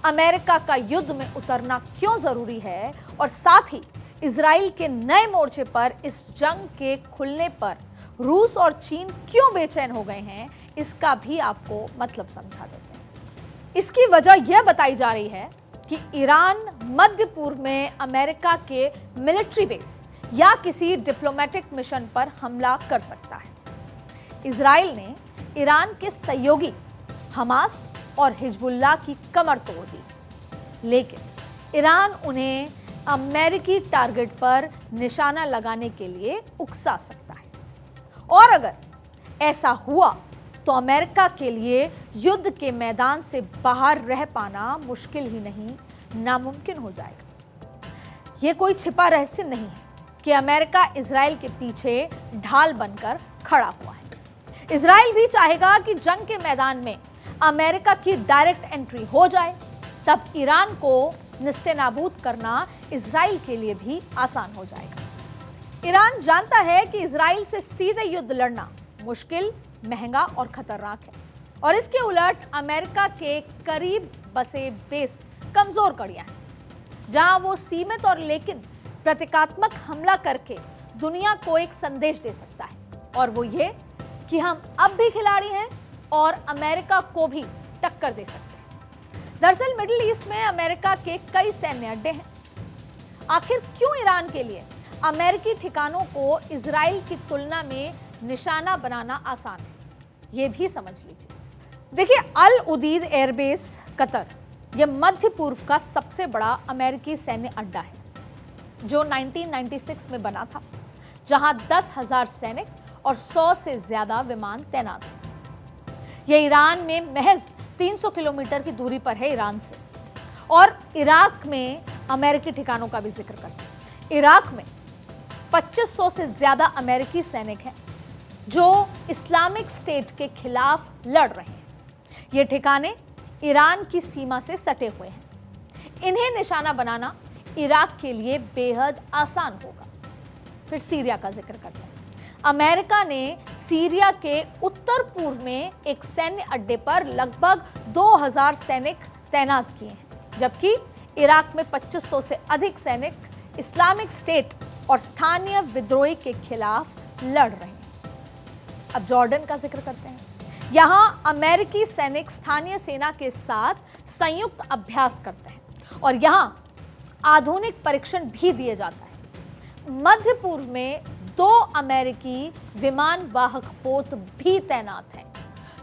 America का युद्ध में उतरना क्यों जरूरी है और साथ ही इजराइल के नए मोर्चे पर इस जंग के खुलने पर रूस और चीन क्यों बेचैन हो गए हैं, इसका भी आपको मतलब समझा देते हैं। इसकी वजह यह बताई जा रही है कि ईरान मध्य पूर्व में अमेरिका के मिलिट्री बेस या किसी डिप्लोमेटिक मिशन पर हमला कर सकता है। इजराइल ने ईरान के सहयोगी हमास और हिजबुल्लाह की कमर तोड़ दी, लेकिन ईरान उन्हें अमेरिकी टारगेट पर निशाना लगाने के लिए उकसा सकता है और अगर ऐसा हुआ तो अमेरिका के लिए युद्ध के मैदान से बाहर रह पाना मुश्किल ही नहीं, नामुमकिन हो जाएगा। यह कोई छिपा रहस्य नहीं है कि अमेरिका इजराइल के पीछे ढाल बनकर खड़ा हुआ है। इजराइल भी चाहेगा कि जंग के मैदान में अमेरिका की डायरेक्ट एंट्री हो जाए, तब ईरान को निस्तेनाबूद करना इजराइल के लिए भी आसान हो जाएगा। ईरान जानता है कि इजराइल से सीधे युद्ध लड़ना मुश्किल, महंगा और खतरनाक है और इसके उलट अमेरिका के करीब बसे बेस कमजोर कड़ियां हैं, जहां वो सीमित और लेकिन प्रतीकात्मक हमला करके दुनिया को एक संदेश दे सकता है और वो ये कि हम अब भी खिलाड़ी हैं और अमेरिका को भी टक्कर दे सकते हैं। दरअसल मिडिल ईस्ट में अमेरिका के कई सैन्य अड्डे हैं। आखिर क्यों ईरान के लिए अमेरिकी ठिकानों को इजराइल की तुलना में निशाना बनाना आसान है, यह भी समझ लीजिए। देखिए, अल उदीद एयरबेस कतर यह मध्य पूर्व का सबसे बड़ा अमेरिकी सैन्य अड्डा है जो 1996 में बना था, जहां 10,000 सैनिक और 100 से ज्यादा विमान तैनात हैं। यह ईरान में महज 300 किलोमीटर की दूरी पर है ईरान से और इराक में अमेरिकी ठिकानों का भी जिक्र करते हैं। इराक में 2500 से ज्यादा अमेरिकी सैनिक हैं जो इस्लामिक स्टेट के खिलाफ लड़ रहे हैं। ये ठिकाने ईरान की सीमा से सटे हुए हैं। इन्हें निशाना बनाना इराक के लिए बेहद आसान होगा। फिर सीरिया का जिक्र करते हैं। अमेरिका ने सीरिया के उत्तर पूर्व में एक सैन्य अड्डे पर लगभग 2000 सैनिक तैनात किए हैं, जबकि इराक में 2500 से अधिक सैनिक इस्लामिक स्टेट और स्थानीय विद्रोही के खिलाफ लड़ रहे हैं। अब जॉर्डन का जिक्र करते हैं। यहां अमेरिकी सैनिक स्थानीय सेना के साथ संयुक्त अभ्यास करते हैं और यहां आधुनिक परीक्षण भी दिए जाता है। मध्य पूर्व में 2 अमेरिकी विमान वाहक पोत भी तैनात हैं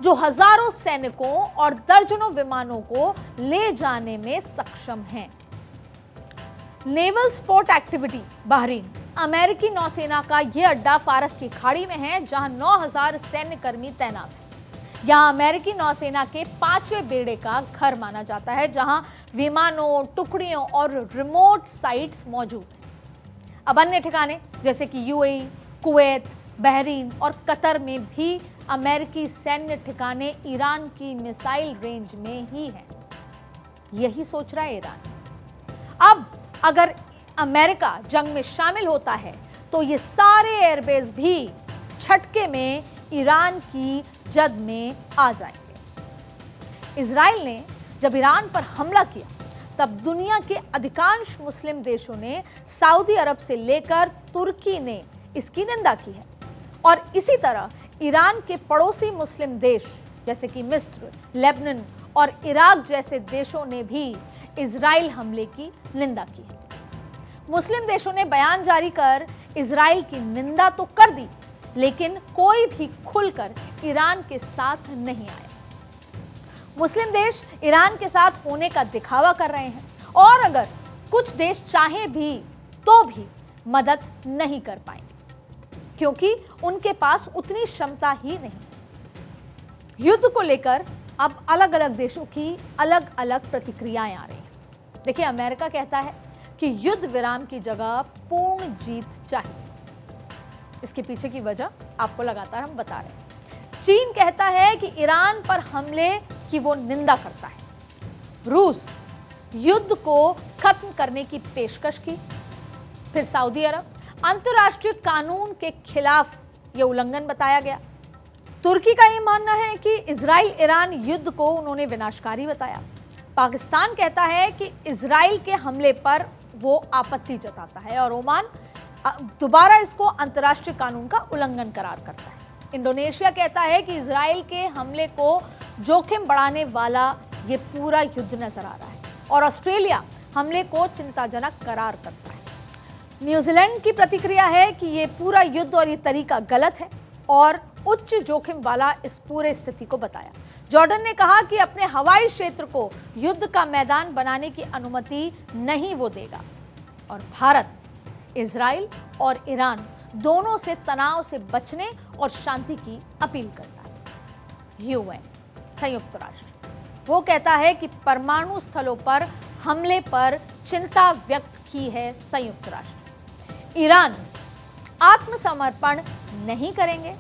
जो हजारों सैनिकों और दर्जनों विमानों को ले जाने में सक्षम हैं। नेवल स्पोर्ट एक्टिविटी बहरीन अमेरिकी नौसेना का यह अड्डा फारस की खाड़ी में है, जहां 9000 सैन्य कर्मी तैनात हैं। यहां अमेरिकी नौसेना के 5वें बेड़े का घर माना जाता है, जहां विमानों, टुकड़ियों और रिमोट साइट्स मौजूद हैं। अब अन्य ठिकाने जैसे कि यूएई, कुवैत, बहरीन और कतर में भी अमेरिकी सैन्य ठिकाने ईरान की मिसाइल रेंज में ही हैं। यही सोच रहा है ईरान। अब अगर अमेरिका जंग में शामिल होता है तो ये सारे एयरबेस भी झटके में ईरान की जद में आ जाएंगे। इजराइल ने जब ईरान पर हमला किया तब दुनिया के अधिकांश मुस्लिम देशों ने, सऊदी अरब से लेकर तुर्की ने इसकी निंदा की है और इसी तरह ईरान के पड़ोसी मुस्लिम देश जैसे कि मिस्र, लेबनान और इराक जैसे देशों ने भी इजराइल हमले की निंदा की है। मुस्लिम देशों ने बयान जारी कर इजराइल की निंदा तो कर दी, लेकिन कोई भी खुलकर ईरान के साथ नहीं आया। मुस्लिम देश ईरान के साथ होने का दिखावा कर रहे हैं और अगर कुछ देश चाहें भी तो भी मदद नहीं कर पाएंगे क्योंकि उनके पास उतनी क्षमता ही नहीं। युद्ध को लेकर अब अलग अलग देशों की अलग अलग प्रतिक्रियाएं आ रही हैं। देखिए, अमेरिका कहता है कि युद्ध विराम की जगह पूर्ण जीत चाहिए। इसके पीछे की वजह आपको लगातार हम बता रहे हैं। चीन कहता है कि ईरान पर हमले की वो निंदा करता है। रूस युद्ध को खत्म करने की पेशकश की। फिर सऊदी अरब अंतर्राष्ट्रीय कानून के खिलाफ ये उल्लंघन बताया गया। तुर्की का ये मानना है कि इजराइल ईरान युद्ध को उन्होंने विनाशकारी बताया। पाकिस्तान कहता है कि इजराइल के हमले पर वो आपत्ति जताता है और ओमान दोबारा इसको अंतर्राष्ट्रीय कानून का उल्लंघन करार करता है। इंडोनेशिया कहता है कि इजराइल के हमले को जोखिम बढ़ाने वाला ये पूरा युद्ध नजर आ रहा है और ऑस्ट्रेलिया हमले को चिंताजनक करार करता है। न्यूजीलैंड की प्रतिक्रिया है कि ये पूरा युद्ध और ये तरीका गलत है और उच्च जोखिम वाला इस पूरे स्थिति को बताया। जॉर्डन ने कहा कि अपने हवाई क्षेत्र को युद्ध का मैदान बनाने की अनुमति नहीं वो देगा और भारत, इजराइल और ईरान दोनों से तनाव से बचने और शांति की अपील करता है। यूएन, संयुक्त राष्ट्र, वो कहता है कि परमाणु स्थलों पर हमले पर चिंता व्यक्त की है संयुक्त राष्ट्र। ईरान आत्मसमर्पण नहीं करेंगे,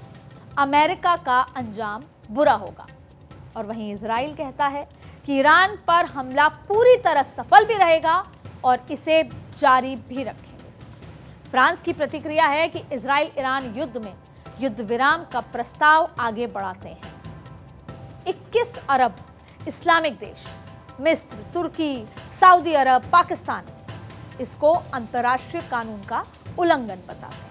अमेरिका का अंजाम बुरा होगा। और वहीं इजराइल कहता है कि ईरान पर हमला पूरी तरह सफल भी रहेगा और इसे जारी भी रखेंगे। फ्रांस की प्रतिक्रिया है कि इजराइल ईरान युद्ध में युद्ध विराम का प्रस्ताव आगे बढ़ाते हैं। 21 अरब इस्लामिक देश, मिस्र, तुर्की, सऊदी अरब, पाकिस्तान इसको अंतर्राष्ट्रीय कानून का उल्लंघन बताते हैं।